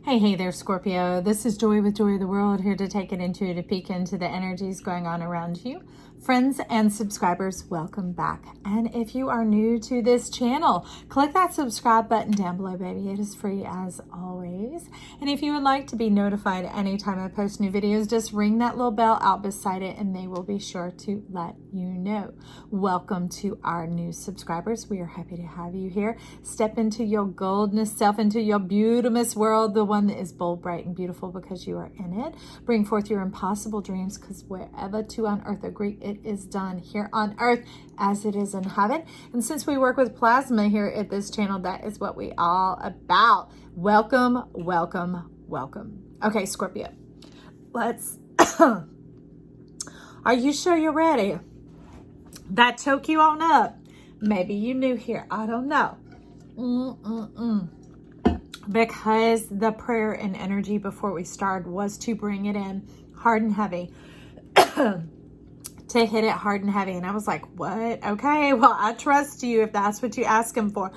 Hey there, Scorpio. This is Joy with Joy of the World, here to take an intuitive peek into the energies going on around you. Friends and subscribers, welcome back. And if you are new to this channel, click that subscribe button down below, baby. It is free as always. And if you would like to be notified anytime I post new videos, just ring that little bell out beside it and they will be sure to let you know. Welcome to our new subscribers. We are happy to have you here. Step into your goldness self, into your beautiful world, the one that is bold, bright, and beautiful because you are in it. Bring forth your impossible dreams, because wherever two on earth agree, it is done here on earth as it is in heaven. And since we work with plasma here at this channel, that is what we all about. Welcome, welcome, welcome. Okay, Scorpio, let's are you sure you're ready? That choke you on up. Maybe you new here, I don't know. Because the prayer and energy before we started was to bring it in hard and heavy. To hit it hard and heavy. And I was like, what? Okay, well, I trust you if that's what you ask him for.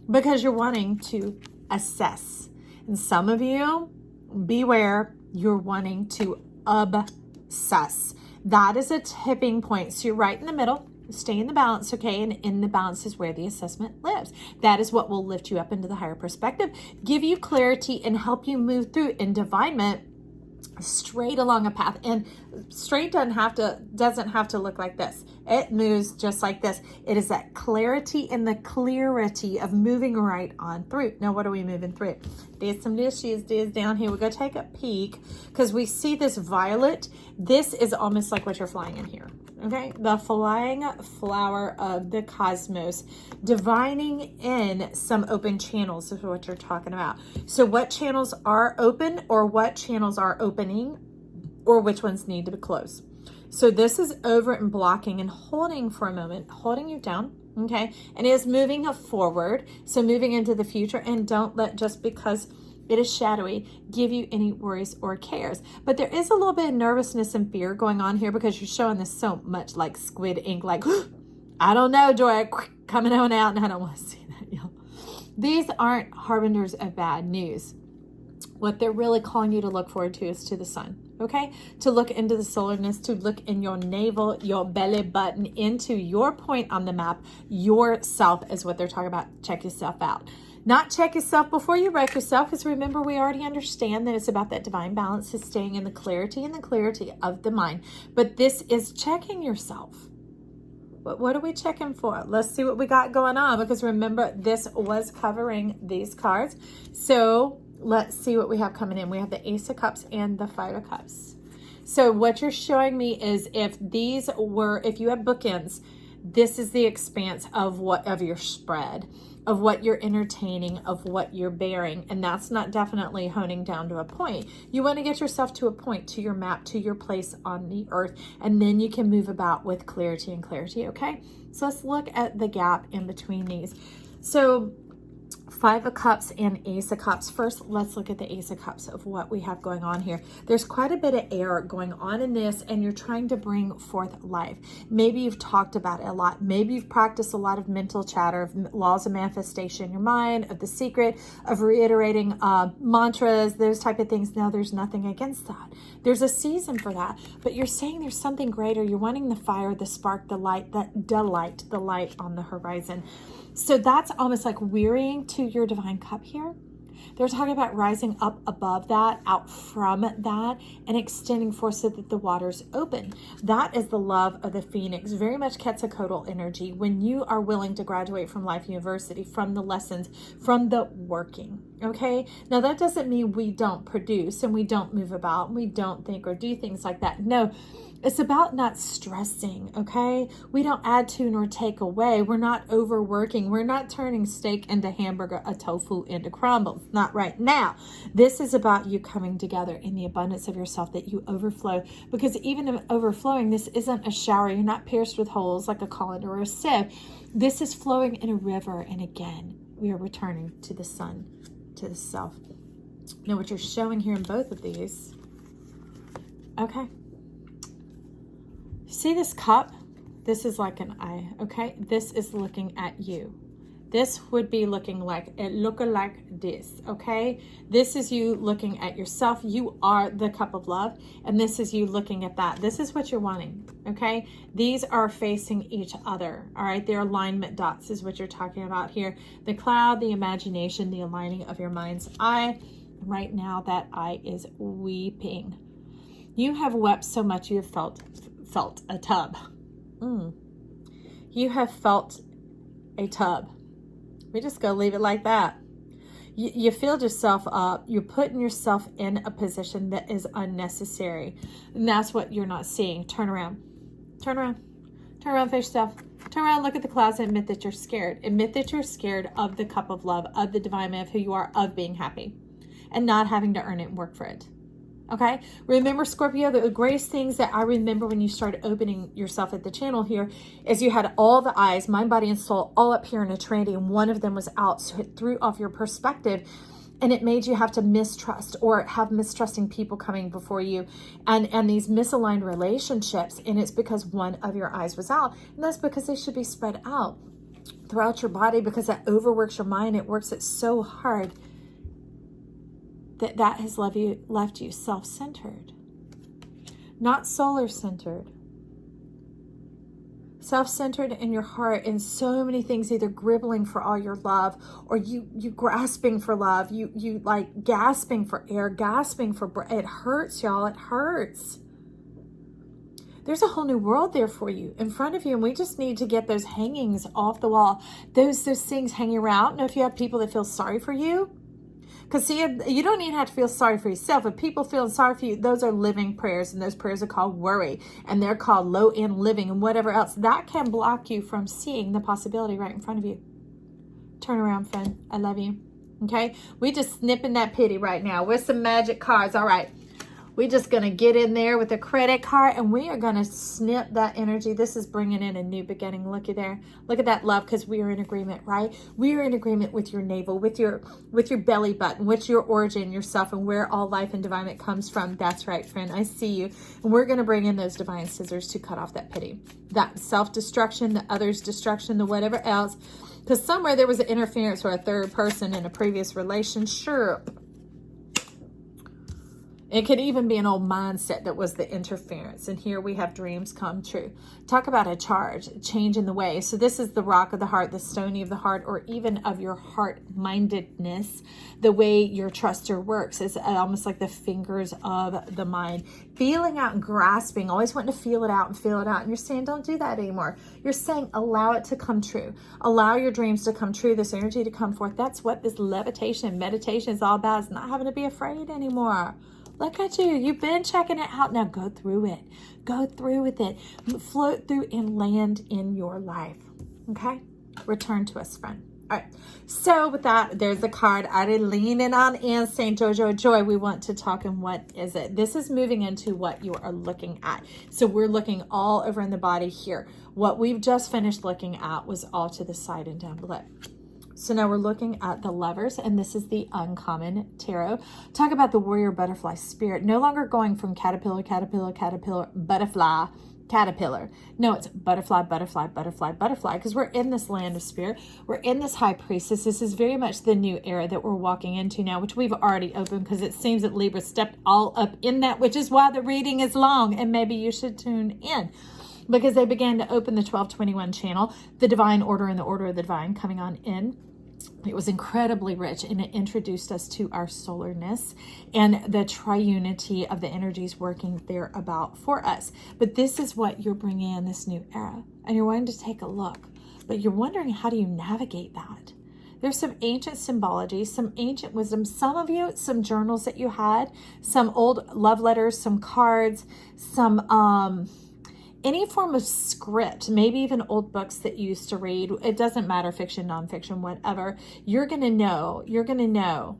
Because you're wanting to assess. And some of you, beware, you're wanting to obsess. That is a tipping point. So you're right in the middle. Stay in the balance, okay? And in the balance is where the assessment lives. That is what will lift you up into the higher perspective, give you clarity, and help you move through in divinement straight along a path. And straight doesn't have to look like this. It moves just like this. It is that clarity and the clarity of moving right on through. Now, what are we moving through? There's some issues down here. We're going to take a peek because we see this violet. This is almost like what you're flying in here. Okay, the flying flower of the cosmos, divining in some open channels is what you're talking about. So what channels are open, or what channels are opening, or which ones need to be closed? So this is over and blocking and holding for a moment, holding you down, okay? And it is moving forward, so moving into the future. And don't let, just because it is shadowy, give you any worries or cares. But there is a little bit of nervousness and fear going on here because you're showing this so much like squid ink, like, I don't know, Joy, coming on out, and I don't want to see that, y'all. These aren't harbingers of bad news. What they're really calling you to look forward to is to the sun, okay? To look into the solarness, to look in your navel, your belly button, into your point on the map. Yourself is what they're talking about. Check yourself out. Not check yourself before you wreck yourself, because remember, we already understand that it's about that divine balance, is staying in the clarity and the clarity of the mind. But this is checking yourself. But what are we checking for? Let's see what we got going on, because remember, this was covering these cards. So let's see what we have coming in. We have the Ace of Cups and the Five of Cups. So what you're showing me is if you have bookends, this is the expanse of your spread, of what you're entertaining, of what you're bearing. And that's not definitely honing down to a point. You want to get yourself to a point, to your map, to your place on the earth, and then you can move about with clarity and clarity, okay? So let's look at the gap in between these. So Five of Cups and Ace of Cups. First, let's look at the Ace of Cups of what we have going on here. There's quite a bit of air going on in this, and you're trying to bring forth life. Maybe you've talked about it a lot. Maybe you've practiced a lot of mental chatter, of laws of manifestation in your mind, of the secret, of reiterating mantras, those type of things. Now, there's nothing against that. There's a season for that, but you're saying there's something greater. You're wanting the fire, the spark, the light, the light on the horizon. So that's almost like wearying to your divine cup here. They're talking about rising up above that, out from that, and extending forth so that the water's open. That is the love of the Phoenix, very much Quetzalcoatl energy, when you are willing to graduate from Life University, from the lessons, from the working, okay? Now, that doesn't mean we don't produce and we don't move about and we don't think or do things like that. No, it's about not stressing, okay? We don't add to nor take away. We're not overworking. We're not turning steak into hamburger, a tofu into crumbles. Not right now. This is about you coming together in the abundance of yourself, that you overflow. Because even in overflowing, this isn't a shower. You're not pierced with holes like a colander or a sieve. This is flowing in a river. And again, we are returning to the sun, to the self. Now, what you're showing here in both of these, okay? See this cup? This is like an eye, okay? This is looking at you. this would be looking like this, okay? This is you looking at yourself. You are the cup of love, and this is you looking at that. This is what you're wanting, okay? These are facing each other, all right? Their alignment dots is what you're talking about here. The cloud, the imagination, the aligning of your mind's eye. Right now, that eye is weeping. You have wept so much you have felt a tub. You have felt a tub. We just go leave it like that. You filled yourself up. You're putting yourself in a position that is unnecessary. And that's what you're not seeing. Turn around. Turn around. Turn around, face yourself. Turn around, look at the clouds, and admit that you're scared. Admit that you're scared of the cup of love, of the divine man, of who you are, of being happy, and not having to earn it and work for it. Okay? Remember, Scorpio, the greatest things that I remember when you started opening yourself at the channel here is you had all the eyes, mind, body, and soul all up here in a trinity, and one of them was out. So it threw off your perspective, and it made you have to mistrust or have mistrusting people coming before you and these misaligned relationships. And it's because one of your eyes was out. And that's because they should be spread out throughout your body, because that overworks your mind. It works it so hard that has left you self-centered, not solar-centered. Self-centered in your heart, and so many things either gribbling for all your love, or you grasping for love, you like gasping for air, gasping for breath. It hurts, y'all. It hurts. There's a whole new world there for you in front of you, and we just need to get those hangings off the wall. Those things hanging around. Now, if you have people that feel sorry for you, because see, you don't even have to feel sorry for yourself. If people feel sorry for you, those are living prayers, and those prayers are called worry, and they're called low-end living and whatever else. That can block you from seeing the possibility right in front of you. Turn around, friend. I love you. Okay? We just snipping that pity right now with some magic cards. All right. We're just going to get in there with a credit card, and we are going to snip that energy. This is bringing in a new beginning. Looky there. Look at that love, because we are in agreement, right? We are in agreement with your navel, with your belly button, with your origin, yourself, and where all life and divinement comes from. That's right, friend. I see you. And we're going to bring in those divine scissors to cut off that pity, that self-destruction, the other's destruction, the whatever else. Because somewhere there was an interference or a third person in a previous relationship. It could even be an old mindset that was the interference. And here we have dreams come true. Talk about a change in the way. So this is the rock of the heart, the stony of the heart, or even of your heart-mindedness. The way your truster works is almost like the fingers of the mind. Feeling out and grasping, always wanting to feel it out and feel it out. And you're saying, don't do that anymore. You're saying, allow it to come true. Allow your dreams to come true, this energy to come forth. That's what this levitation and meditation is all about. It's not having to be afraid anymore. Look at you. You've been checking it out. Now go through it. Go through with it. Float through and land in your life. Okay? Return to us, friend. All right. So with that, there's the card. I did lean in on in St. Jojo Joy. We want to talk, and what is it? This is moving into what you are looking at. So we're looking all over in the body here. What we've just finished looking at was all to the side and down below. So now we're looking at the Lovers, and this is the Uncommon Tarot. Talk about the warrior butterfly spirit. No longer going from caterpillar, caterpillar, caterpillar, butterfly, caterpillar. No, it's butterfly, butterfly, butterfly, butterfly, because we're in this land of spirit. We're in this high priestess. This is very much the new era that we're walking into now, which we've already opened, because it seems that Libra stepped all up in that, which is why the reading is long, and maybe you should tune in. Because they began to open the 1221 channel, the divine order and the order of the divine coming on in. It was incredibly rich, and it introduced us to our solarness and the triunity of the energies working there about for us. But this is what you're bringing in this new era, and you're wanting to take a look, but you're wondering, how do you navigate that? There's some ancient symbology, some ancient wisdom. Some of you, some journals that you had, some old love letters, some cards, some any form of script, maybe even old books that you used to read. It doesn't matter, fiction, nonfiction, whatever. You're going to know.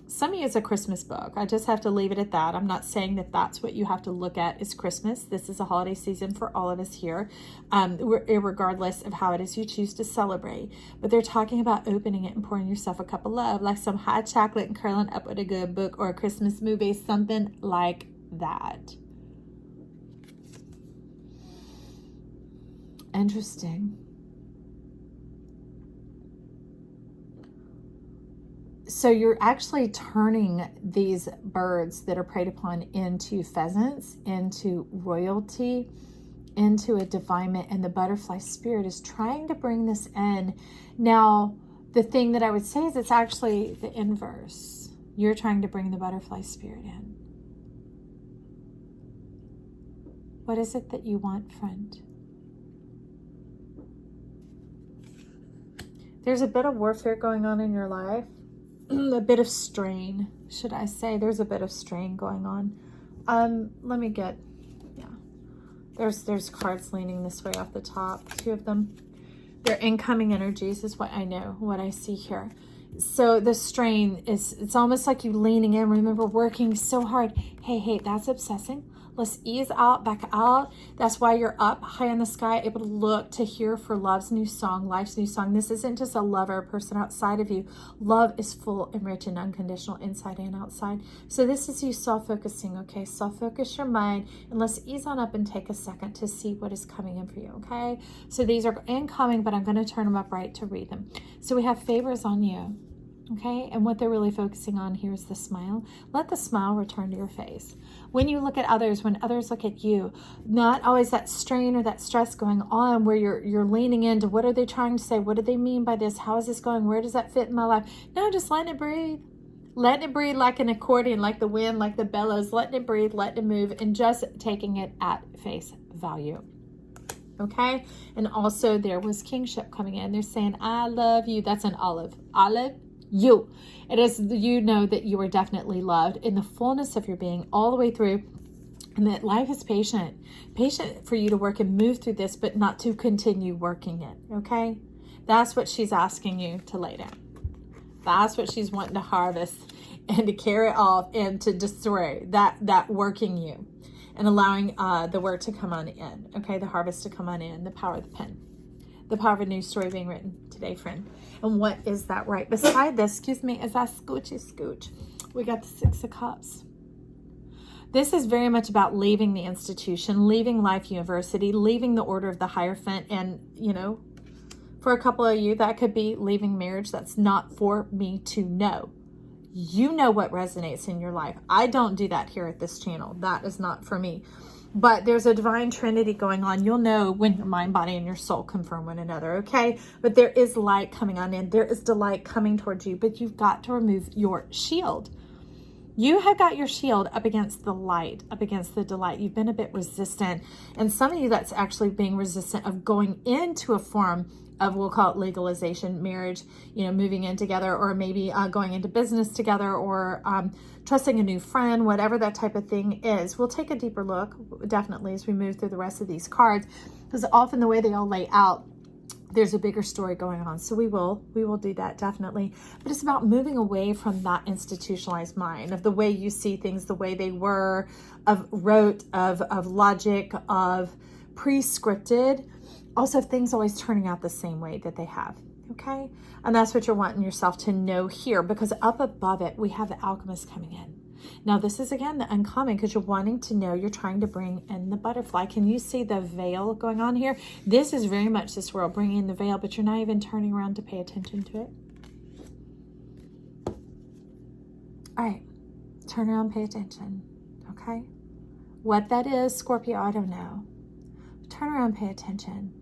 Some of you, it's a Christmas book. I just have to leave it at that. I'm not saying that that's what you have to look at is Christmas. This is a holiday season for all of us here, regardless of how it is you choose to celebrate. But they're talking about opening it and pouring yourself a cup of love, like some hot chocolate and curling up with a good book or a Christmas movie, something like that. Interesting. So you're actually turning these birds that are preyed upon into pheasants, into royalty, into a divinement, and the butterfly spirit is trying to bring this in. Now, the thing that I would say is it's actually the inverse. You're trying to bring the butterfly spirit in. What is it that you want, friend? There's a bit of warfare going on in your life. A bit of strain, should I say. There's a bit of strain going on. Let me get, yeah. There's cards leaning this way off the top, 2 of them. They're incoming energies is what I know, what I see here. So the strain is, it's almost like you leaning in. Remember, working so hard. Hey, that's obsessing. Let's ease out, back out. That's why you're up high in the sky, able to look, to hear for love's new song, life's new song. This isn't just a lover, a person outside of you. Love is full and rich and unconditional, inside and outside. So this is you self-focusing, okay? Self-focus your mind, and let's ease on up and take a second to see what is coming in for you, okay? So these are incoming, but I'm going to turn them up right to read them. So we have favors on you. Okay, and what they're really focusing on here is the smile. Let the smile return to your face. When you look at others, when others look at you, not always that strain or that stress going on where you're leaning into what are they trying to say? What do they mean by this? How is this going? Where does that fit in my life? No, just letting it breathe. Letting it breathe like an accordion, like the wind, like the bellows. Letting it breathe, letting it move, and just taking it at face value. Okay, and also there was kingship coming in. They're saying, I love you. That's an olive. Olive. You. It is, you know that you are definitely loved in the fullness of your being all the way through, and that life is patient for you to work and move through this, but not to continue working it. Okay, that's what she's asking you to lay down. That's what she's wanting to harvest and to carry off and to destroy that working you, and allowing the work to come on in. Okay, the harvest to come on in, the power of the pen. The power of a new story being written today, friend. And what is that right beside this, excuse me, is that scooch. We got the 6 of Cups. This is very much about leaving the institution, leaving Life University, leaving the Order of the Hierophant. And, you know, for a couple of you, that could be leaving marriage. That's not for me to know. You know what resonates in your life. I don't do that here at this channel. That is not for me. But there's a divine trinity going on. You'll know when your mind, body, and your soul confirm one another, okay? But there is light coming on in. There is delight coming towards you, but you've got to remove your shield. You have got your shield up against the light, up against the delight. You've been a bit resistant. And some of you, that's actually being resistant of going into a form of, we'll call it legalization, marriage, you know, moving in together, or maybe going into business together, or trusting a new friend, whatever that type of thing is. We'll take a deeper look, definitely, as we move through the rest of these cards, because often the way they all lay out, there's a bigger story going on. So we will do that, definitely. But it's about moving away from that institutionalized mind of the way you see things, the way they were, of rote, of logic, of pre-scripted. Also, things always turning out the same way that they have, okay? And that's what you're wanting yourself to know here, because up above it, we have the alchemist coming in. Now, this is, again, the uncommon, because you're wanting to know, you're trying to bring in the butterfly. Can you see the veil going on here? This is very much this world, bringing in the veil, but you're not even turning around to pay attention to it. All right, turn around, pay attention, okay? What that is, Scorpio, I don't know. Turn around, pay attention.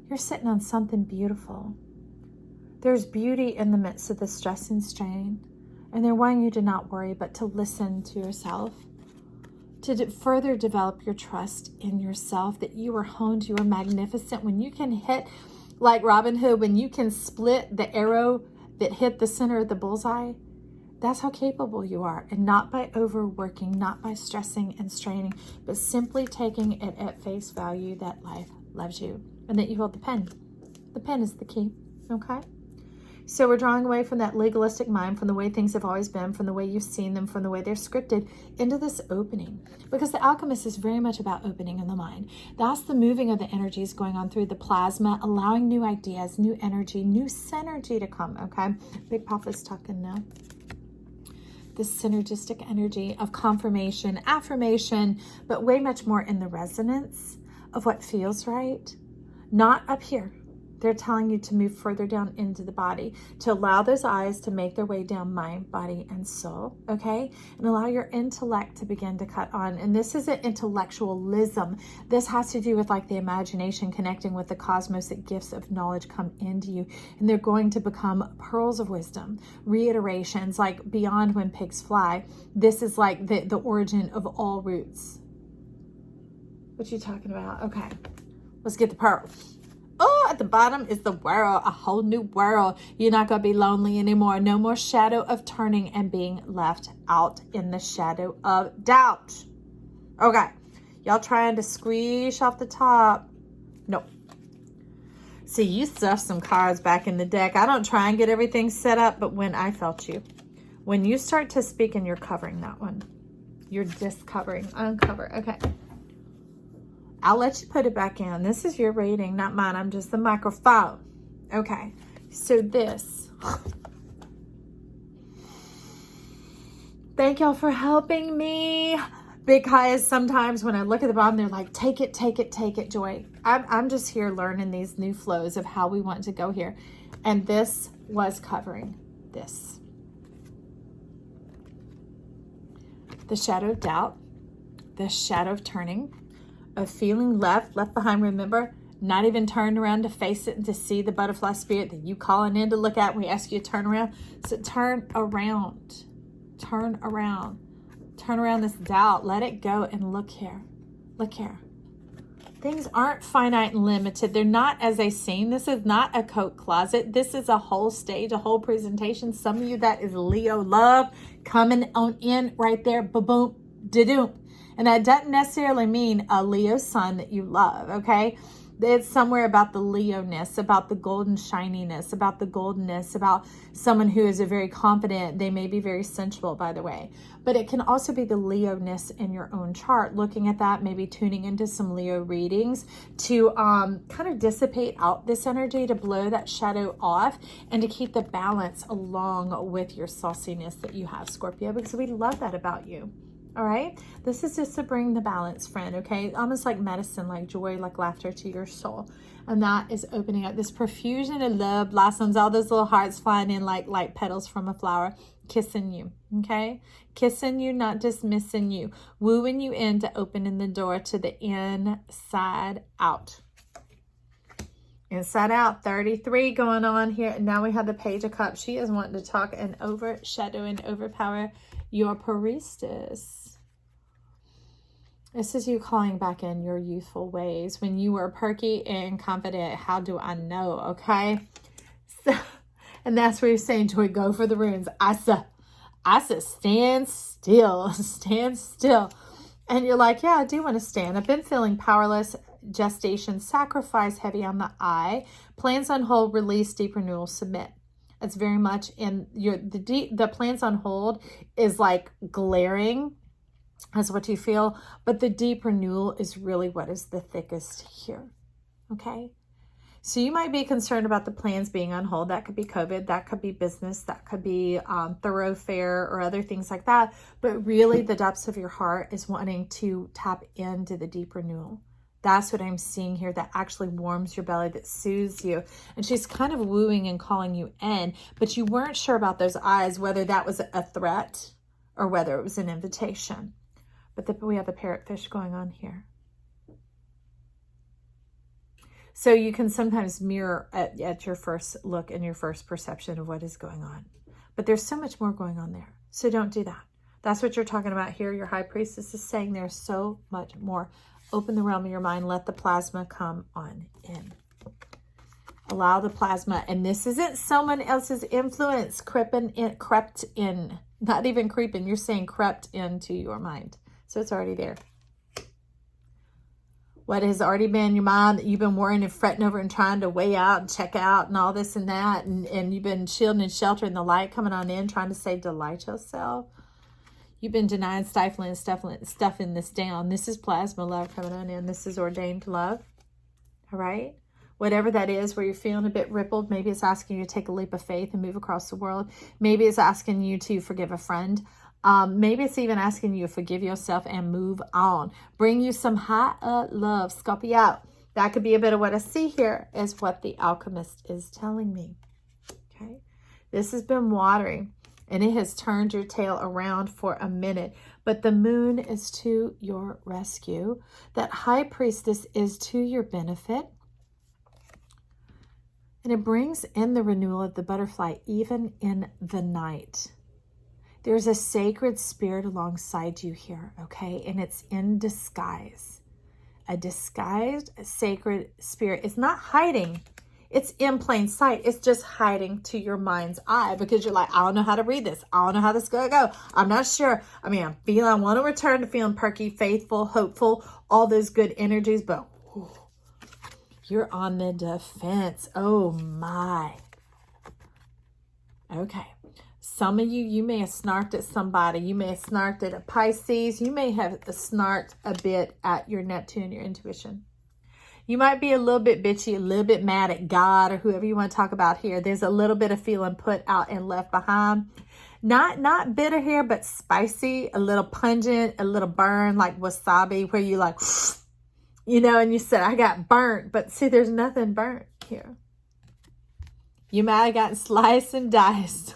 You're sitting on something beautiful. There's beauty in the midst of the stress and strain. And they're wanting you to not worry, but to listen to yourself, to further develop your trust in yourself, that you are honed, you are magnificent. When you can hit, like Robin Hood, when you can split the arrow that hit the center of the bullseye, that's how capable you are. And not by overworking, not by stressing and straining, but simply taking it at face value that life loves you and that you hold the pen. The pen is the key, okay? So we're drawing away from that legalistic mind, from the way things have always been, from the way you've seen them, from the way they're scripted, into this opening. Because the alchemist is very much about opening in the mind. That's the moving of the energies going on through the plasma, allowing new ideas, new energy, new synergy to come, okay? Big Papa's talking now. This synergistic energy of confirmation, affirmation, but way much more in the resonance of what feels right. Not up here. They're telling you to move further down into the body, to allow those eyes to make their way down mind, body, and soul, okay? And allow your intellect to begin to cut on. And this isn't intellectualism. This has to do with like the imagination connecting with the cosmos, that gifts of knowledge come into you. And they're going to become pearls of wisdom, reiterations, like beyond when pigs fly. This is like the origin of all roots. What you talking about? Okay, let's get the pearls. Oh, at the bottom is the world, a whole new world. You're not going to be lonely anymore. No more shadow of turning and being left out in the shadow of doubt. Okay, y'all trying to squeeze off the top. Nope. See, you stuffed some cards back in the deck. I don't try and get everything set up, but when I felt you, when you start to speak and you're covering that one, you're discovering, uncover. Okay. I'll let you put it back in. This is your reading, not mine. I'm just the microphone. Okay. So this. Thank y'all for helping me. Because sometimes when I look at the bottom, they're like, take it, take it, take it, Joy. I'm just here learning these new flows of how we want to go here. And this was covering this. The shadow of doubt. The shadow of turning. Of feeling left behind. Remember, not even turned around to face it and to see the butterfly spirit that you calling in to look at when we ask you to turn around. So turn around. Turn around. Turn around this doubt. Let it go and look here. Look here. Things aren't finite and limited. They're not as they seem. This is not a coat closet. This is a whole stage, a whole presentation. Some of you, that is Leo love coming on in right there. Ba-boom, da-doom. And that doesn't necessarily mean a Leo sun that you love, okay? It's somewhere about the Leo-ness, about the golden shininess, about the goldenness, about someone who is a very confident. They may be very sensual, by the way. But it can also be the Leo-ness in your own chart. Looking at that, maybe tuning into some Leo readings to kind of dissipate out this energy, to blow that shadow off, and to keep the balance along with your sauciness that you have, Scorpio, because we love that about you. All right, this is just to bring the balance, friend, okay? Almost like medicine, like joy, like laughter to your soul. And that is opening up this profusion of love, blossoms, all those little hearts flying in like petals from a flower, kissing you, okay? Kissing you, not dismissing you, wooing you into opening the door to the inside out. Inside out, 33 going on here. And now we have the Page of Cups. She is wanting to talk and overshadow and overpower your priestess. This is you calling back in your youthful ways when you were perky and confident. How do I know? Okay. So, and that's where you're saying, Joy, go for the runes. I said, stand still, stand still. And you're like, yeah, I do want to stand. I've been feeling powerless. Gestation, sacrifice, heavy on the eye. Plans on hold, release, deep renewal, submit. It's very much in your, the plans on hold is like glaring as what you feel, but the deep renewal is really what is the thickest here. Okay. So you might be concerned about the plans being on hold. That could be COVID, that could be business, that could be thoroughfare or other things like that. But really the depths of your heart is wanting to tap into the deep renewal. That's what I'm seeing here, that actually warms your belly, that soothes you. And she's kind of wooing and calling you in, but you weren't sure about those eyes, whether that was a threat or whether it was an invitation. But we have the parrotfish going on here. So you can sometimes mirror at your first look and your first perception of what is going on. But there's so much more going on there. So don't do that. That's what you're talking about here. Your high priestess is saying there's so much more. Open the realm of your mind. Let the plasma come on in. Allow the plasma. And this isn't someone else's influence crept in. Not even creeping. You're saying crept into your mind. So it's already there. What has already been in your mind that you've been worrying and fretting over and trying to weigh out and check out and all this and that. And you've been shielding and sheltering the light coming on in, trying to say, delight yourself. You've been denying, stifling, stuffing this down. This is plasma love coming on in. This is ordained love. All right. Whatever that is, where you're feeling a bit rippled. Maybe it's asking you to take a leap of faith and move across the world. Maybe it's asking you to forgive a friend. Maybe it's even asking you to forgive yourself and move on. Bring you some high love. Scorpio. That could be a bit of what I see here is what the alchemist is telling me. Okay. This has been watering and it has turned your tail around for a minute, but the moon is to your rescue. That high priestess is to your benefit. And it brings in the renewal of the butterfly, even in the night. There's a sacred spirit alongside you here, okay? And it's in disguise. A disguised sacred spirit is not hiding. It's in plain sight. It's just hiding to your mind's eye because you're like, I don't know how to read this. I don't know how this is going to go. I'm not sure. I mean, I want to return to feeling perky, faithful, hopeful, all those good energies, but whew, you're on the defense. Oh my. Okay. Some of you may have snarked at somebody. You may have snarked at a Pisces. You may have snarked a bit at your Neptune, your intuition. You might be a little bit bitchy, a little bit mad at God or whoever you want to talk about here. There's a little bit of feeling put out and left behind. Not bitter here, but spicy, a little pungent, a little burn like wasabi where you like, you know, and you said, I got burnt. But see, there's nothing burnt here. You might have gotten sliced and diced.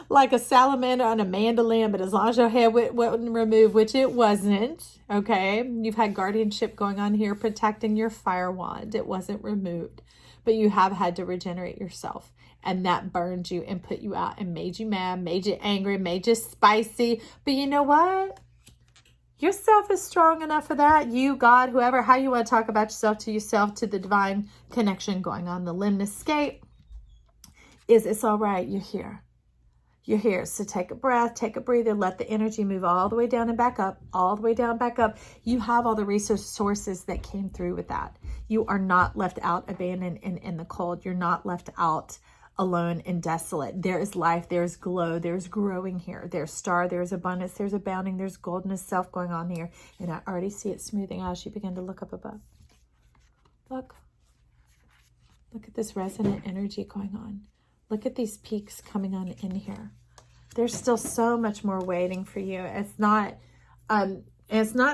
Like a salamander on a mandolin, but as long as your head wasn't removed, which it wasn't, okay? You've had guardianship going on here, protecting your fire wand. It wasn't removed, but you have had to regenerate yourself, and that burned you and put you out and made you mad, made you angry, made you spicy. But you know what? Yourself is strong enough for that. You, God, whoever, how you want to talk about yourself, to the divine connection going on. The limnoscape is it's all right. You're here. You're here. So take a breath, take a breather, let the energy move all the way down and back up, all the way down, back up. You have all the resources that came through with that. You are not left out, abandoned in the cold. You're not left out alone and desolate. There is life, there's glow, there's growing here. There's star, there's abundance, there's abounding, there's goldness self going on here. And I already see it smoothing out as you begin to look up above. Look at this resonant energy going on. Look at these peaks coming on in here. There's still so much more waiting for you. It's not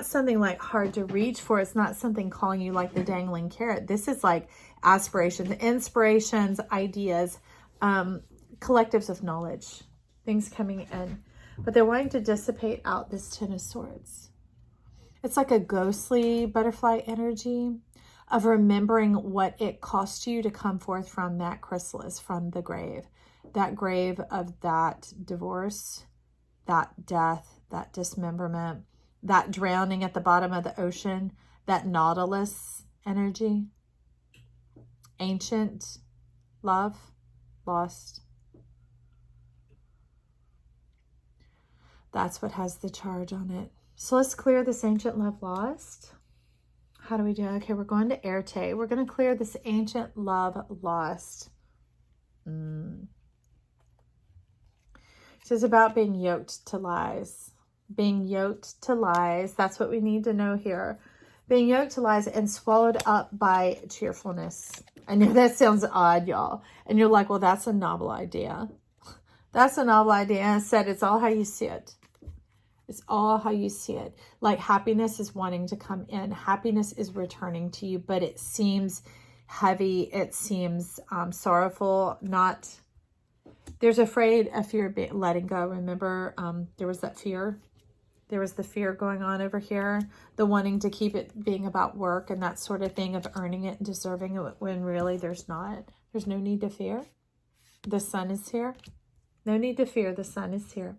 something like hard to reach for. It's not something calling you like the dangling carrot. This is like aspirations, inspirations, ideas, collectives of knowledge, things coming in. But they're wanting to dissipate out this Ten of Swords. It's like a ghostly butterfly energy of remembering what it cost you to come forth from that chrysalis, from the grave. That grave of that divorce, that death, that dismemberment, that drowning at the bottom of the ocean, that nautilus energy. Ancient love, lost. That's what has the charge on it. So let's clear this ancient love lost. How do we do it? Okay, we're going to Erte. We're going to clear this ancient love lost. This is about being yoked to lies. Being yoked to lies. That's what we need to know here. Being yoked to lies and swallowed up by cheerfulness. I know that sounds odd, y'all. And you're like, well, that's a novel idea. That's a novel idea. And I said, it's all how you see it. It's all how you see it. Like happiness is wanting to come in. Happiness is returning to you, but it seems heavy. It seems sorrowful. There's a fear of letting go. Remember, there was that fear. There was the fear going on over here. The wanting to keep it being about work and that sort of thing of earning it and deserving it when really there's not. There's no need to fear. The sun is here. No need to fear. The sun is here.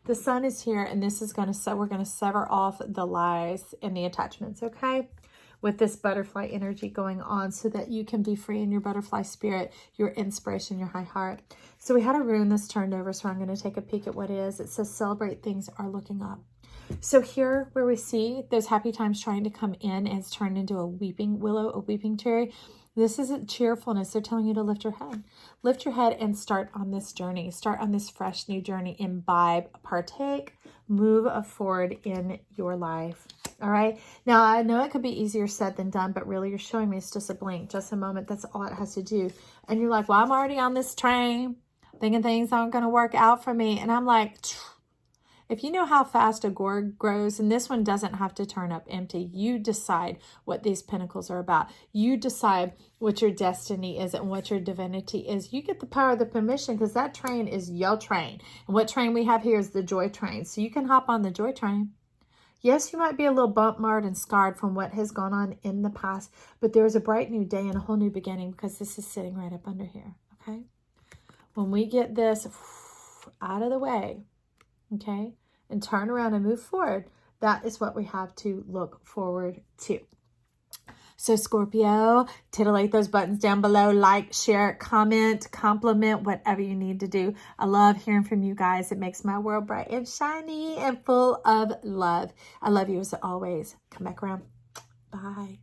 The sun is here, and this is we're going to sever off the lies and the attachments, okay? With this butterfly energy going on so that you can be free in your butterfly spirit, your inspiration, your high heart. So we had a rune that's turned over, so I'm going to take a peek at what it is. It says, celebrate things are looking up. So here where we see those happy times trying to come in, and it's turned into a weeping willow, a weeping cherry. This isn't cheerfulness. They're telling you to lift your head. Lift your head and start on this journey. Start on this fresh new journey. Imbibe, partake, move forward in your life. All right. Now, I know it could be easier said than done, but really you're showing me it's just a blink, just a moment. That's all it has to do. And you're like, well, I'm already on this train thinking things aren't going to work out for me. And I'm like, If you know how fast a gourd grows, and this one doesn't have to turn up empty, you decide what these pentacles are about. You decide what your destiny is and what your divinity is. You get the power of the permission, because that train is your train. And what train we have here is the joy train. So you can hop on the joy train. Yes, you might be a little bump marred and scarred from what has gone on in the past, but there's a bright new day and a whole new beginning, because this is sitting right up under here, okay? When we get this out of the way, okay, and turn around and move forward, that is what we have to look forward to. So Scorpio, titillate those buttons down below. Like, share, comment, compliment, whatever you need to do. I love hearing from you guys. It makes my world bright and shiny and full of love. I love you as always. Come back around. Bye.